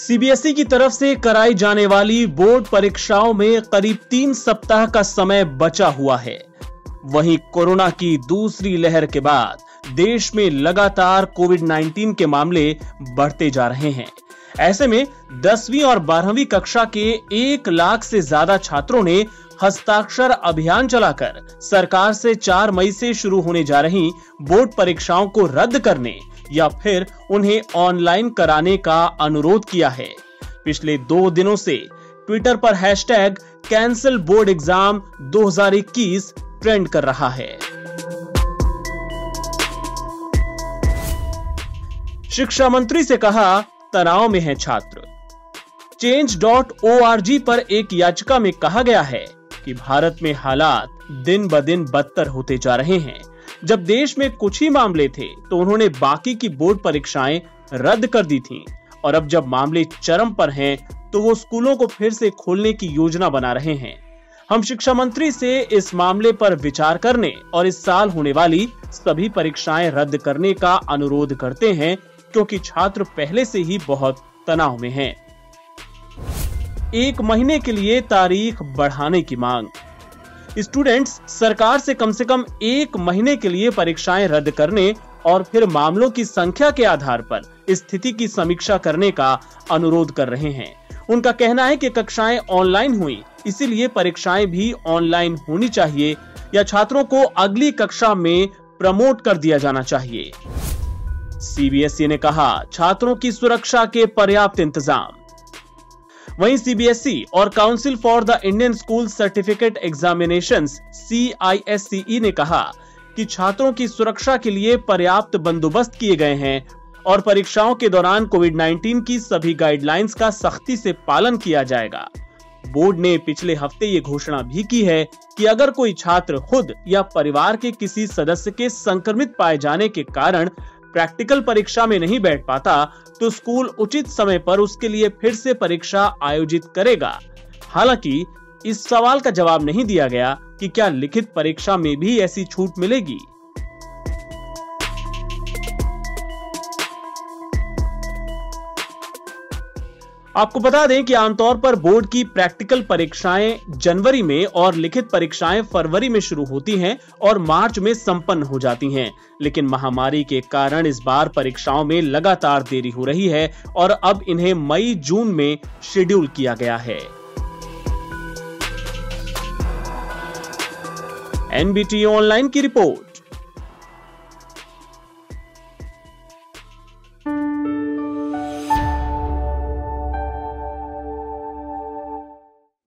CBSE की तरफ से कराई जाने वाली बोर्ड परीक्षाओं में करीब 3 सप्ताह का समय बचा हुआ है। वहीं कोरोना की दूसरी लहर के बाद देश में लगातार कोविड-19 के मामले बढ़ते जा रहे हैं। ऐसे में 10वीं और 12वीं कक्षा के 1 लाख से ज्यादा छात्रों ने हस्ताक्षर अभियान चलाकर सरकार से 4 मई से शुरू होने जा रही बोर्ड परीक्षाओं को रद्द करने या फिर उन्हें ऑनलाइन कराने का अनुरोध किया है। पिछले 2 दिनों से ट्विटर पर hashtag cancel board exam 2021 trend कर रहा है। शिक्षा मंत्री से कहा, तनाव में है छात्र। change.org पर एक याचिका में कहा गया है कि भारत में हालात दिन ब दिन बदतर होते जा रहे हैं। जब देश में कुछ ही मामले थे तो उन्होंने बाकी की बोर्ड परीक्षाएं रद्द कर दी थीं, और अब जब मामले चरम पर हैं तो वो स्कूलों को फिर से खोलने की योजना बना रहे हैं। हम शिक्षा मंत्री से इस मामले पर विचार करने और इस साल होने वाली सभी परीक्षाएं रद्द करने का अनुरोध करते हैं, क्योंकि छात्र पहले से ही बहुत तनाव में हैं। 1 महीने के लिए तारीख बढ़ाने की मांग। स्टूडेंट्स सरकार से कम 1 महीने के लिए परीक्षाएं रद्द करने और फिर मामलों की संख्या के आधार पर स्थिति की समीक्षा करने का अनुरोध कर रहे हैं। उनका कहना है कि कक्षाएं ऑनलाइन हुई, इसीलिए परीक्षाएं भी ऑनलाइन होनी चाहिए या छात्रों को अगली कक्षा में प्रमोट कर दिया जाना चाहिए। सीबीएसई ने कहा, छात्रों की सुरक्षा के पर्याप्त इंतजाम। वहीं सीबीएसई और council for the Indian school certificate examinations CISCE ने कहा कि छात्रों की सुरक्षा के लिए पर्याप्त बंदोबस्त किए गए हैं और परीक्षाओं के दौरान कोविड-19 की सभी गाइडलाइंस का सख्ती से पालन किया जाएगा। बोर्ड ने पिछले हफ्ते ये घोषणा भी की है कि अगर कोई छात्र खुद या परिवार के किसी सदस्य के संक्रमित पाए जाने के कारण प्रैक्टिकल परीक्षा में नहीं बैठ पाता तो स्कूल उचित समय पर उसके लिए फिर से परीक्षा आयोजित करेगा। हालांकि इस सवाल का जवाब नहीं दिया गया कि क्या लिखित परीक्षा में भी ऐसी छूट मिलेगी। आपको बता दें कि आमतौर पर बोर्ड की प्रैक्टिकल परीक्षाएं जनवरी में और लिखित परीक्षाएं फरवरी में शुरू होती हैं और मार्च में संपन्न हो जाती हैं। लेकिन महामारी के कारण इस बार परीक्षाओं में लगातार देरी हो रही है और अब इन्हें मई-जून में शेड्यूल किया गया है। NBT ऑनलाइन की रिपोर्ट।